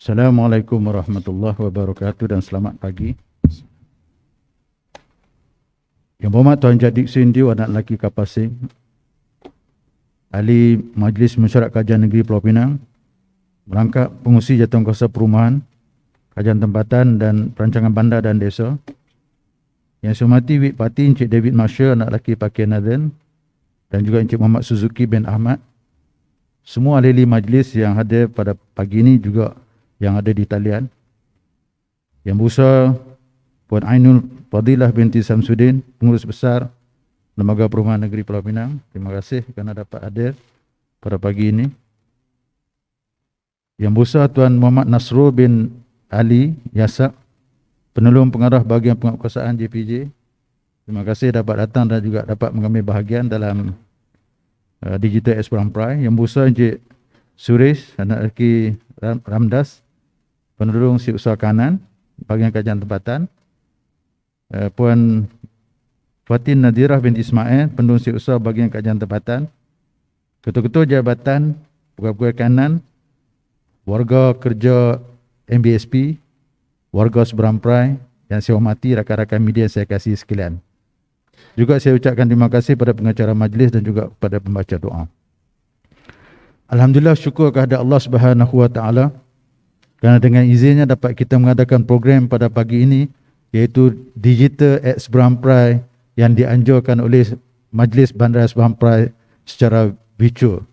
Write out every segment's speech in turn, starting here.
Assalamualaikum warahmatullahi wabarakatuh dan selamat pagi. Yang berhormat Tuan Jadik Sindiu, anak lelaki Kapasing, Ahli Majlis Mesyuarat Kajian Negeri Pulau Pinang, merangkap pengurusi Jawatankuasa Perumahan, Kajian Tempatan dan Perancangan Bandar dan Desa. Yang saya hormati Wik Parti Encik David Marshall, anak lelaki Pakar Nathan, dan juga Encik Muhammad Suzuki bin Ahmad. Semua ahli majlis yang hadir pada pagi ini, juga yang ada di talian. Yang berusaha Puan Ainul Fadilah binti Samsudin, Pengurus Besar Lembaga Perumahan Negeri Pulau Pinang. Terima kasih kerana dapat hadir pada pagi ini. Yang berusaha Tuan Muhammad Nasrul bin Ali Yasak, Penolong Pengarah Bahagian Penguatkuasaan JPJ. Terima kasih dapat datang dan juga dapat mengambil bahagian dalam Digital Esperance Prize. Yang berusaha Encik Suresh, anak lelaki Ramdas, Penolong Si Usaha Kanan, Bahagian Kajian Tempatan. Puan Fatin Nadirah binti Ismail, Penolong Si Usaha Bahagian Kajian Tempatan. Ketua-ketua Jabatan Pegawai Kanan, warga kerja MBSP, warga Seberang Prai, yang saya hormati rakan-rakan media yang saya kasih sekalian. Juga saya ucapkan terima kasih pada pengacara majlis dan juga kepada pembaca doa. Alhamdulillah, syukur kepada Allah Subhanahu Wa Taala kerana dengan izinnya dapat kita mengadakan program pada pagi ini, iaitu Digital at Seberang Prai yang dianjurkan oleh Majlis Bandar Seberang Prai secara virtual.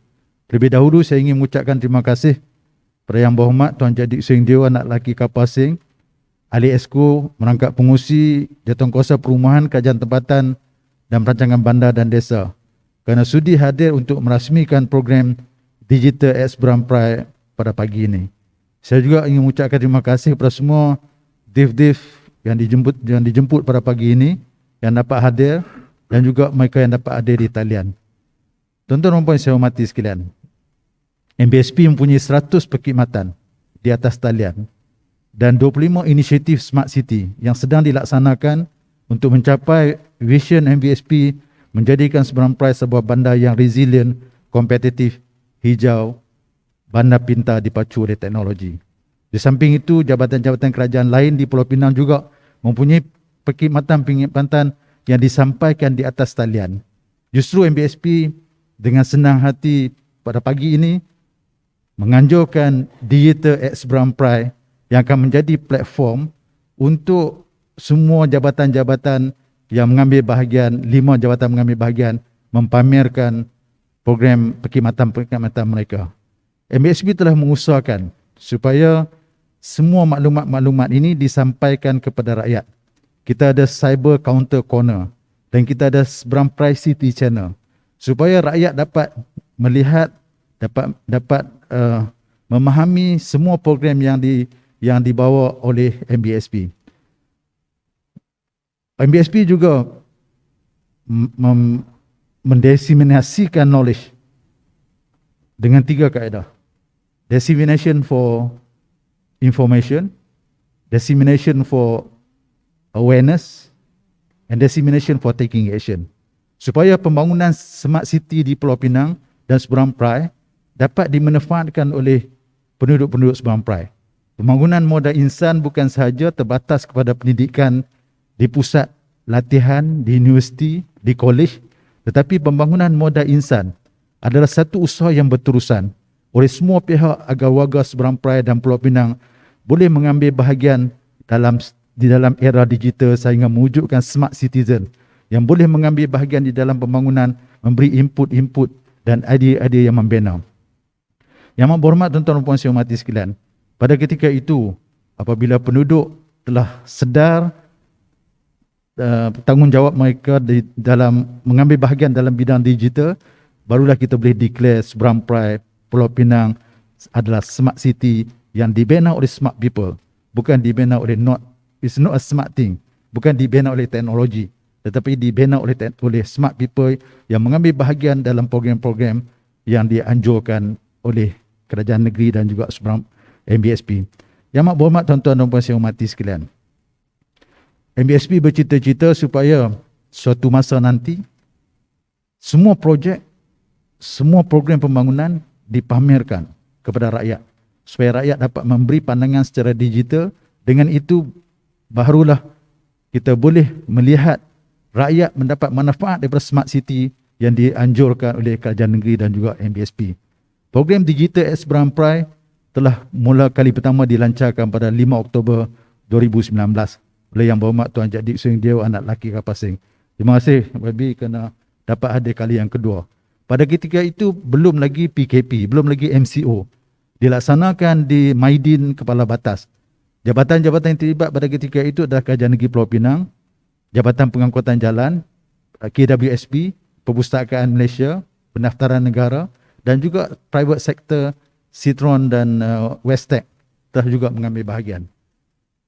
Terlebih dahulu saya ingin mengucapkan terima kasih kepada Yang Berhormat Tuan Jadik Sindiu, anak lelaki Kapasing, Ahli Esko, merangkap pengurusi Jawatankuasa Perumahan, Kajian Tempatan dan Perancangan Bandar dan Desa, kerana sudi hadir untuk merasmikan program Digital at Seberang Prai pada pagi ini. Saya juga ingin mengucapkan terima kasih kepada semua div-div yang dijemput pada pagi ini, yang dapat hadir, dan juga mereka yang dapat hadir di talian. Tuan-tuan dan puan saya hormati sekalian, MBSP mempunyai 100 perkhidmatan di atas talian dan 25 inisiatif Smart City yang sedang dilaksanakan untuk mencapai vision MBSP menjadikan Seberang Prai sebuah bandar yang resilient, kompetitif, hijau, bandar pintar dipacu oleh teknologi. Di samping itu, jabatan-jabatan kerajaan lain di Pulau Pinang juga mempunyai perkhidmatan-perkhidmatan yang disampaikan di atas talian. Justru MBSP dengan senang hati pada pagi ini menganjurkan Digital at Seberang Prai yang akan menjadi platform untuk semua jabatan-jabatan yang mengambil bahagian, 5 jabatan mengambil bahagian, mempamerkan program perkhidmatan-perkhidmatan mereka. MBSP telah mengusahakan supaya semua maklumat-maklumat ini disampaikan kepada rakyat. Kita ada Cyber Counter Corner dan kita ada Seberang Prai City Channel supaya rakyat dapat melihat, dapat memahami semua program yang dibawa oleh MBSP. MBSP juga mendiseminasikan knowledge dengan 3 kaedah. Dissemination for information, dissemination for awareness, and dissemination for taking action. Supaya pembangunan Smart City di Pulau Pinang dan Seberang Prai dapat dimanfaatkan oleh penduduk-penduduk Seberang Prai. Pembangunan modal insan bukan sahaja terbatas kepada pendidikan di pusat latihan, di universiti, di kolej, tetapi pembangunan modal insan adalah satu usaha yang berterusan oleh semua pihak agar warga Seberang Prai dan Pulau Pinang boleh mengambil bahagian di dalam era digital sehingga mewujudkan smart citizen yang boleh mengambil bahagian di dalam pembangunan, memberi input-input dan idea-idea yang membina. Yang amat berhormat tuan-tuan dan puan saya hormati sekalian, pada ketika itu apabila penduduk telah sedar tanggungjawab mereka di dalam mengambil bahagian dalam bidang digital, barulah kita boleh declare Seberang Prai, Pulau Pinang adalah smart city yang dibina oleh smart people, bukan dibina oleh it's not a smart thing, bukan dibina oleh teknologi, tetapi dibina oleh smart people yang mengambil bahagian dalam program-program yang dianjurkan oleh kerajaan negeri dan juga Seberang MBSP. Yang amat berhormat tuan-tuan dan puan saya hormati sekalian, MBSP bercita-cita supaya suatu masa nanti semua projek, semua program pembangunan dipamerkan kepada rakyat supaya rakyat dapat memberi pandangan secara digital. Dengan itu barulah kita boleh melihat rakyat mendapat manfaat daripada smart city yang dianjurkan oleh kerajaan negeri dan juga MBSP. Program Digital at Seberang Perai telah mula kali pertama dilancarkan pada 5 Oktober 2019 oleh Yang Berhormat Tuan Jadik Sing Deo, anak lelaki Kapasing. Terima kasih YB kerana dapat hadir kali yang kedua. Pada ketika itu belum lagi PKP, belum lagi MCO. Dilaksanakan di Maidin Kepala Batas. Jabatan-jabatan yang terlibat pada ketika itu adalah Kerajaan Negeri Pulau Pinang, Jabatan Pengangkutan Jalan, KWSP, Perpustakaan Malaysia, Pendaftaran Negara dan juga private sector Citron dan Westec telah juga mengambil bahagian.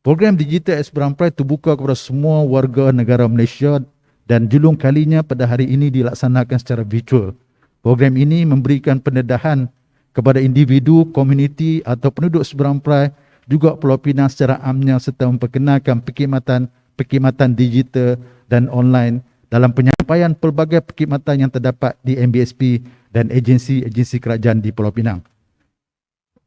Program Digital at Seberang Perai terbuka kepada semua warga negara Malaysia dan julung kalinya pada hari ini dilaksanakan secara virtual. Program ini memberikan pendedahan kepada individu, komuniti atau penduduk Seberang Perai juga Pulau Pinang secara amnya serta memperkenalkan perkhidmatan digital dan online dalam penyampaian pelbagai perkhidmatan yang terdapat di MBSP dan agensi-agensi kerajaan di Pulau Pinang.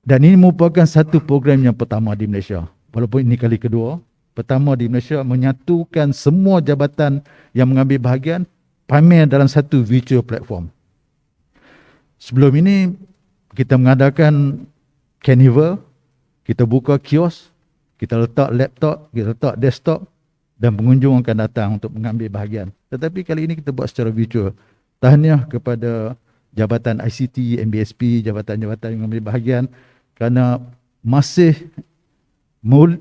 Dan ini merupakan satu program yang pertama di Malaysia. Walaupun ini kali kedua, pertama di Malaysia menyatukan semua jabatan yang mengambil bahagian pamer dalam satu virtual platform. Sebelum ini kita mengadakan carnival, kita buka kios, kita letak laptop, kita letak desktop dan pengunjung akan datang untuk mengambil bahagian. Tetapi kali ini kita buat secara virtual. Tahniah kepada Jabatan ICT, MBSP, jabatan-jabatan yang mengambil bahagian kerana masih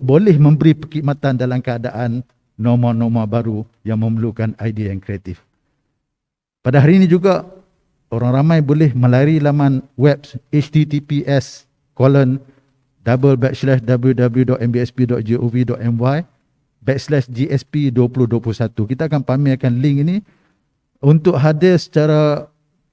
boleh memberi perkhidmatan dalam keadaan norma-norma baru yang memerlukan idea yang kreatif. Pada hari ini juga orang ramai boleh melayari laman web https://www.mbsp.gov.my/GSP2021. Kita akan pamerkan link ini untuk hadir secara,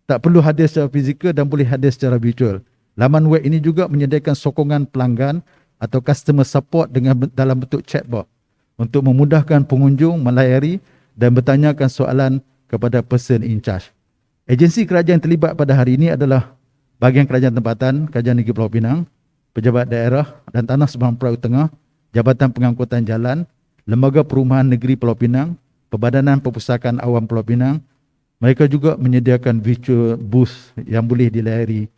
tak perlu hadir secara fizikal dan boleh hadir secara virtual. Laman web ini juga menyediakan sokongan pelanggan atau customer support dalam bentuk chatbot untuk memudahkan pengunjung melayari dan bertanyakan soalan kepada person in charge. Agensi kerajaan yang terlibat pada hari ini adalah bahagian kerajaan tempatan, Kerajaan Negeri Pulau Pinang, Pejabat Daerah dan Tanah Seberang Perai Tengah, Jabatan Pengangkutan Jalan, Lembaga Perumahan Negeri Pulau Pinang, Perbadanan Perpustakaan Awam Pulau Pinang. Mereka juga menyediakan virtual booth yang boleh dilayari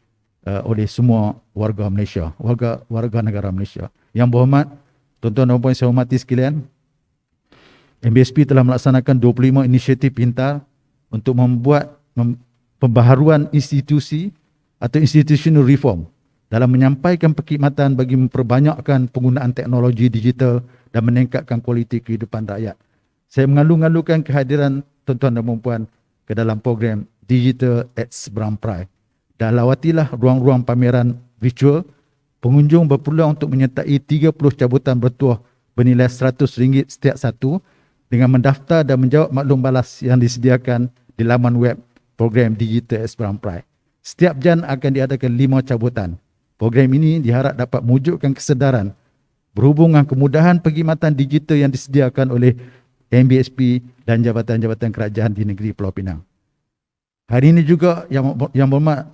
oleh semua warga Malaysia, warga negara Malaysia. Yang berhormat, tuan-tuan dan puan saya hormati sekalian, MBSP telah melaksanakan 25 inisiatif pintar untuk membuat pembaharuan institusi atau institutional reform dalam menyampaikan perkhidmatan bagi memperbanyakkan penggunaan teknologi digital dan meningkatkan kualiti kehidupan rakyat. Saya mengalu-alukan kehadiran tuan-tuan dan puan ke dalam program Digital at Seberang Perai. Dan lawatilah ruang-ruang pameran virtual. Pengunjung berpeluang untuk menyertai 30 cabutan bertuah bernilai RM100 setiap satu dengan mendaftar dan menjawab maklum balas yang disediakan di laman web program Digital at Seberang Perai. Setiap jam akan diadakan 5 cabutan. Program ini diharap dapat mewujudkan kesedaran berhubung dengan kemudahan perkhidmatan digital yang disediakan oleh MBSP dan jabatan-jabatan kerajaan di negeri Pulau Pinang. Hari ini juga yang berhormat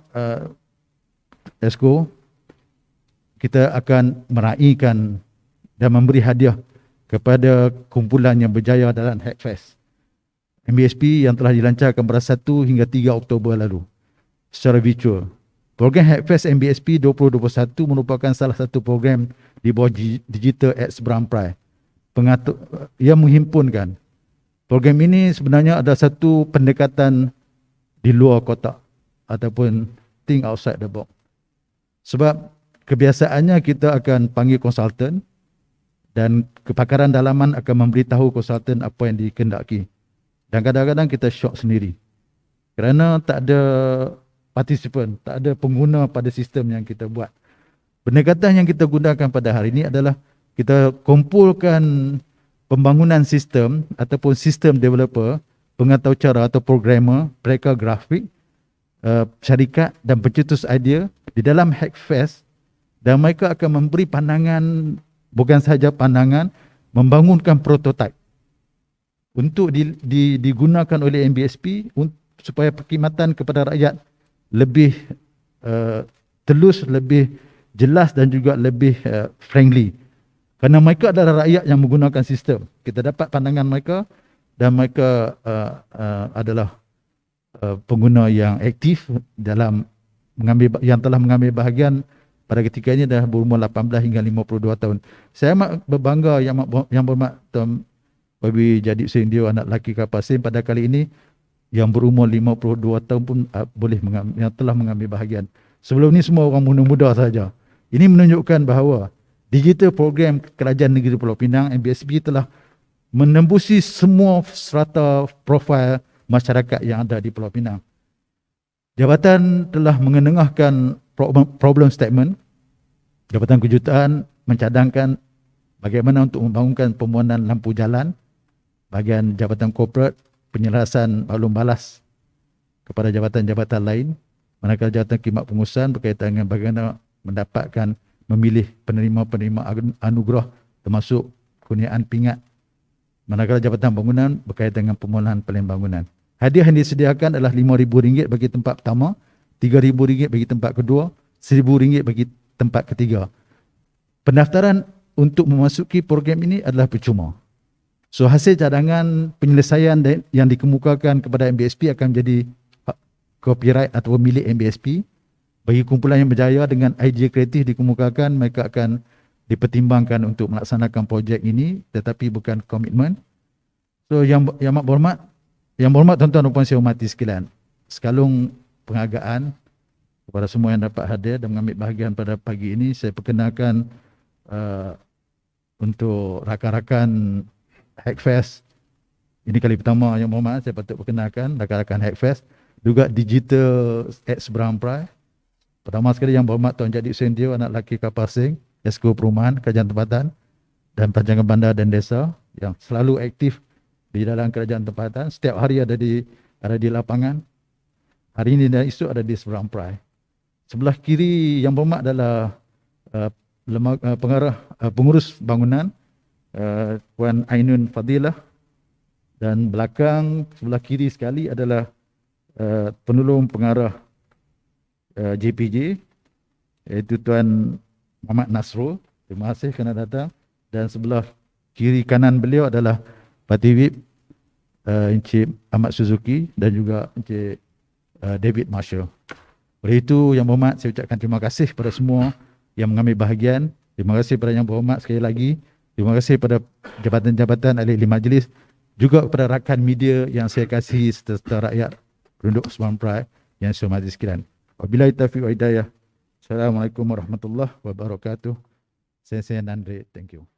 Esko, kita akan meraihkan dan memberi hadiah kepada kumpulan yang berjaya dalam Hackfest MBSP yang telah dilancarkan pada 1 hingga 3 Oktober lalu secara virtual. Program Hackfest MBSP 2021 merupakan salah satu program di bawah Digital at Seberang Perai. Ia menghimpunkan. Program ini sebenarnya ada satu pendekatan di luar kotak ataupun think outside the box. Sebab kebiasaannya kita akan panggil konsultan dan kepakaran dalaman akan memberitahu konsultan apa yang dikehendaki. Dan kadang-kadang kita shock sendiri kerana tak ada partisipan, tak ada pengguna pada sistem yang kita buat. Pendekatan yang kita gunakan pada hari ini adalah kita kumpulkan pembangunan sistem ataupun sistem developer, pengataucara atau programmer, mereka grafik, syarikat dan pencetus idea di dalam Hackfest, dan mereka akan memberi pandangan, bukan sahaja pandangan, membangunkan prototipe untuk digunakan oleh MBSP supaya perkhidmatan kepada rakyat lebih telus, lebih jelas dan juga lebih friendly. Kerana mereka adalah rakyat yang menggunakan sistem. Kita dapat pandangan mereka dan mereka adalah pengguna yang aktif dalam yang telah mengambil bahagian pada ketika ini dah berumur 18 hingga 52 tahun. Saya amat berbangga yang berhormat Tuan Wabi Jadi Sendio anak lelaki kapal Sim pada kali ini yang berumur 52 tahun pun yang telah mengambil bahagian. Sebelum ni semua orang muda-muda saja. Ini menunjukkan bahawa digital program Kerajaan Negeri Pulau Pinang MBSP telah menembusi semua strata profil masyarakat yang ada di Pulau Pinang. Jabatan telah mengenengahkan problem statement. Jabatan Kejutaan mencadangkan bagaimana untuk membangunkan pembangunan lampu jalan. Bahagian Jabatan Korporat penyelarasan maklum balas kepada jabatan-jabatan lain. Manakala Jabatan Khidmat Pengurusan berkaitan dengan bagaimana mendapatkan memilih penerima-penerima anugerah termasuk kurniaan pingat. Manakala Jabatan Bangunan berkaitan dengan pemulihan pelan bangunan. Hadiah yang disediakan adalah RM5,000 bagi tempat pertama, RM3,000 bagi tempat kedua, RM1,000 bagi tempat ketiga. Pendaftaran untuk memasuki program ini adalah percuma. So hasil cadangan penyelesaian yang dikemukakan kepada MBSP akan menjadi copyright atau milik MBSP. Bagi kumpulan yang berjaya dengan idea kreatif dikemukakan, mereka akan dipertimbangkan untuk melaksanakan projek ini tetapi bukan komitmen. So yang berhormat tuan-tuan dan puan saya hormati sekalian, sekalung penghargaan kepada semua yang dapat hadir dan mengambil bahagian pada pagi ini. Saya perkenalkan untuk rakan-rakan Hackfest. Ini kali pertama yang berhormat saya patut perkenalkan rakan-rakan Hackfest. Juga Digital X Brown Pride. Pertama sekali yang berhormat Tuan Jadi Sendio anak lelaki kapal Sing, Esko Perumahan, Kerajaan Tempatan dan Perancangan Bandar dan Desa yang selalu aktif di dalam Kerajaan Tempatan. Setiap hari ada di lapangan. Hari ini dan esok ada di Brown Pride. Sebelah kiri yang berhormat adalah pengurus bangunan Puan Ainun Fadilah, dan belakang sebelah kiri sekali adalah penolong pengarah JPJ iaitu Tuan Muhammad Nasrul. Terima kasih kerana datang. Dan sebelah kiri kanan beliau adalah Parti Whip Encik Ahmad Suzuki dan juga Encik David Marshall. Oleh itu yang berhormat, saya ucapkan terima kasih kepada semua yang mengambil bahagian. Terima kasih kepada yang berhormat sekali lagi. Terima kasih kepada jabatan-jabatan ahli majlis, juga kepada rakan media yang saya kasihi serta rakyat penduduk Brown Pride yang saya hormati sekalian. Wabillahi taufiq wa hidayah. Assalamualaikum warahmatullahi wabarakatuh. Saya Nandri. Thank you.